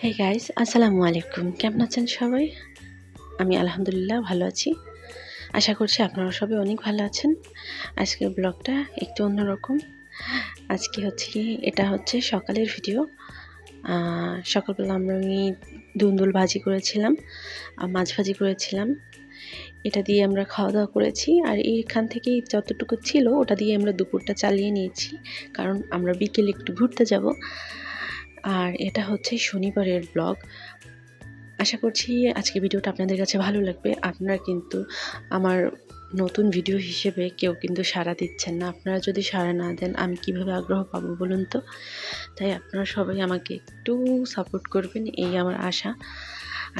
Hey guys, আসসালামু আলাইকুম। কেমন আছেন সবাই? আমি আলহামদুলিল্লাহ ভালো আছি। আশা করছি আপনারা সবাই অনেক ভালো আছেন। আজকের ব্লগটা একটু অন্যরকম। আজকে হচ্ছে কি, এটা হচ্ছে সকালের ভিডিও। সকালবেলা আমি দুন্দুল ভাজি করেছিলাম, মাছ ভাজি করেছিলাম। এটা দিয়ে আমরা খাওয়া দাওয়া করেছি। আর এইখান থেকেই যতটুকু ছিল ওটা দিয়ে আমরা দুপুরটা চালিয়ে নিয়েছি, কারণ আমরা বিকেলে একটু ঘুরতে যাব। আর এটা হচ্ছে শনিবারের ব্লগ। আশা করছি আজকে ভিডিওটা আপনাদের কাছে ভালো লাগবে। আপনারা কিন্তু আমার নতুন ভিডিও হিসেবে কেউ কিন্তু সাড়া দিচ্ছেন না। আপনারা যদি সাড়া না দেন আমি কিভাবে আগ্রহ পাবো বলুন তো? তাই আপনারা সবাই আমাকে একটু সাপোর্ট করবেন, এই আমার আশা।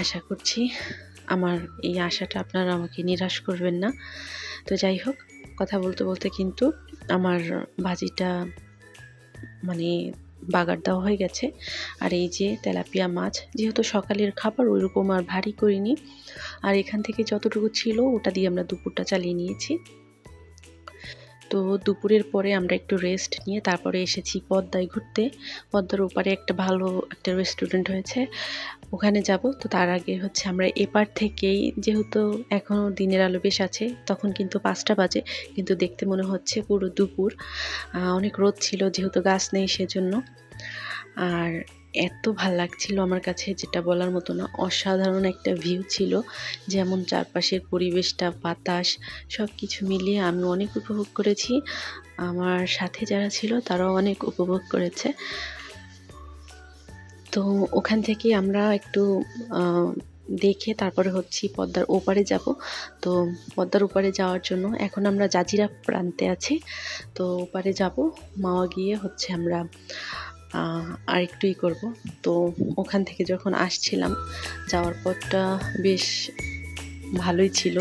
আশা করছি আমার এই আশাটা আপনারা আমাকে নিরাশ করবেন না। তো যাই হোক, কথা বলতে বলতে কিন্তু আমার ভাজিটা মানে বাগার দেওয়া হয়ে গেছে। আর এই যে তেলাপিয়া মাছ, যেহেতু সকালের খাবার ওইরকম আর ভারী করিনি, আর এখান থেকে যতটুকু ছিল ওটা দিয়ে আমরা দুপুরটা চালিয়ে নিয়েছি। তো দুপুরের পরে আমরা একটু রেস্ট নিয়ে তারপরে এসেছি পদ্মায় ঘুরতে। পদ্মার ওপারে একটা ভালো একটা রেস্টুরেন্ট হয়েছে, ওখানে যাব। তো তার আগে হচ্ছে আমরা এপার থেকেই, যেহেতু এখনও দিনের আলো বেশ আছে, তখন কিন্তু 5টা বাজে, কিন্তু দেখতে মনে হচ্ছে পুরো দুপুর। অনেক রোদ ছিল, যেহেতু গাছ নেই সেজন্য। আর এত ভাল লাগছিল আমার কাছে, যেটা বলার মতো না। অসাধারণ একটা ভিউ ছিল, যেমন চারপাশের পরিবেশটা, বাতাস, সব কিছু মিলিয়ে আমি অনেক উপভোগ করেছি। আমার সাথে যারা ছিল তারাও অনেক উপভোগ করেছে। তো ওখান থেকে আমরা একটু দেখে তারপরে হচ্ছে পদ্মার ওপারে যাব। তো পদ্মার ওপারে যাওয়ার জন্য এখন আমরা জাজিরা প্রান্তে আছি। তো ওপারে যাব, মাওয়া গিয়ে হচ্ছে আমরা আর একটুই করব। তো ওখান থেকে যখন আসছিলাম, যাওয়ার পথটা বেশ ভালোই ছিল।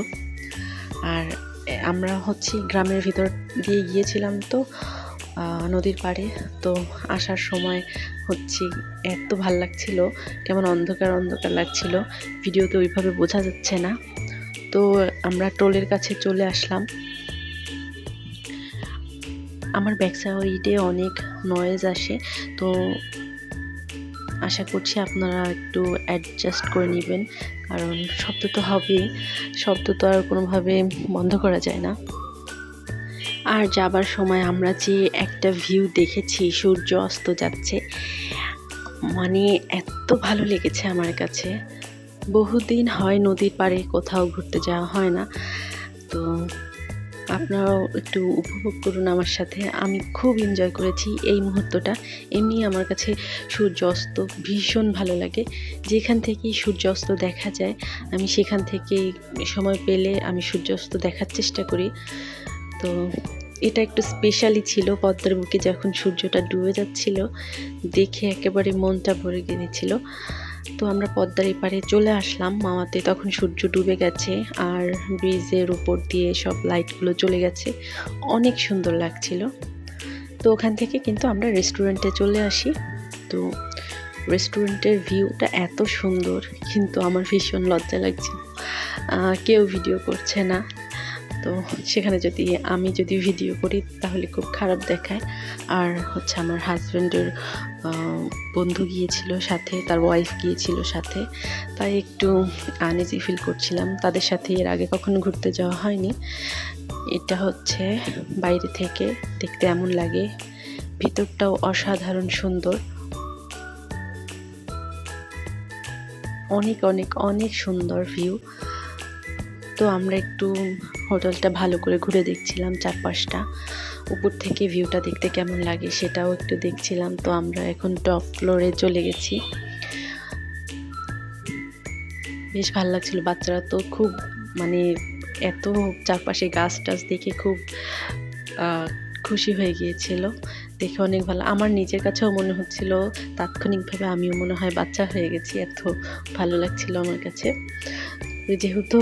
আর আমরা হচ্ছে গ্রামের ভিতর দিয়ে গিয়েছিলাম, তো নদীর পাড়ে। তো আসার সময় হচ্ছে এত ভাল লাগছিল, কেমন অন্ধকার অন্ধকার লাগছিল, ভিডিওতে ওইভাবে বোঝা যাচ্ছে না। তো আমরা টোলের কাছে চলে আসলাম। আমার ব্যাক সাইডে অনেক নয়েজ আসে, তো আশা করছি আপনারা একটু অ্যাডজাস্ট করে নেবেন, কারণ শব্দ তো হবেই, শব্দ তো আর কোনোভাবে বন্ধ করা যায় না। আর যাবার সময় আমরা যে একটা ভিউ দেখেছি, সূর্য অস্ত যাচ্ছে, মানে এত ভালো লেগেছে আমার কাছে। বহুদিন হয় নদীর পাড়ে কোথাও ঘুরতে যাওয়া হয় না। তো আপনারাও একটু উপভোগ করুন আমার সাথে। আমি খুব এনজয় করেছি এই মুহূর্তটা। এমনি আমার কাছে সূর্য অস্ত ভীষণ ভালো লাগে। যেখান থেকেই সূর্য অস্ত দেখা যায়, আমি সেখান থেকেই সময় পেলে আমি সূর্য অস্ত দেখার চেষ্টা করি। তো এটা একটু স্পেশালি ছিল, পদ্মার বুকে যখন সূর্যটা ডুবে যাচ্ছিল, দেখে একেবারে মনটা ভরে গিয়েছিল। তো আমরা পদ্মার এপারে চলে আসলাম মাওয়াতে, তখন সূর্য ডুবে গেছে আর ব্রিজের উপর দিয়ে সব লাইটগুলো চলে গেছে, অনেক সুন্দর লাগছিল। তো ওখান থেকে কিন্তু আমরা রেস্টুরেন্টে চলে আসি। তো রেস্টুরেন্টের ভিউটা এত সুন্দর, কিন্তু আমার ভীষণ লজ্জা লাগছিল, কেউ ভিডিও করছে না। তো সেখানে আমি যদি ভিডিও করি তাহলে খুব খারাপ দেখায়। আর হচ্ছে আমার হাজব্যান্ডের বন্ধু গিয়েছিল সাথে, তার ওয়াইফ গিয়েছিল সাথে, তাই একটু আনইজি ফিল করছিলাম। তাদের সাথে এর আগে কখনো ঘুরতে যাওয়া হয়নি। এটা হচ্ছে বাইরে থেকে দেখতে এমন লাগে, ভিতরটাও অসাধারণ সুন্দর, অনেক অনেক অনেক সুন্দর ভিউ। তো আমরা একটু হোটেলটা ভালো করে ঘুরে দেখছিলাম, চারপাশটা উপর থেকে ভিউটা দেখতে কেমন লাগে সেটাও একটু দেখছিলাম। তো আমরা এখন টপ ফ্লোরে চলে গেছি। বেশ ভালো লাগছিল, বাচ্চারা তো খুব মানে এত চারপাশে গাছ টাছ দেখে খুব খুশি হয়ে গিয়েছিল, দেখে অনেক ভালো। আমার নিজের কাছেও মনে হচ্ছিল তাৎক্ষণিকভাবে আমিও মনে হয় বাচ্চা হয়ে গেছি, এত ভালো লাগছিল আমার কাছে। যেহেতু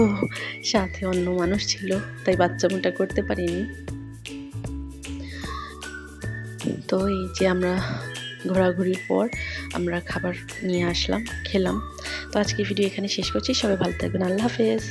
সাথে অন্য মানুষ ছিল তাই বাচ্চামোটা করতে পারিনি। তো এই যে আমরা ঘোরাঘুরির পর আমরা খাবার নিয়ে আসলাম, খেলাম। তো আজকে ভিডিও এখানে শেষ করছি, সবাই ভালো থাকবেন, আল্লাহ হাফেজ।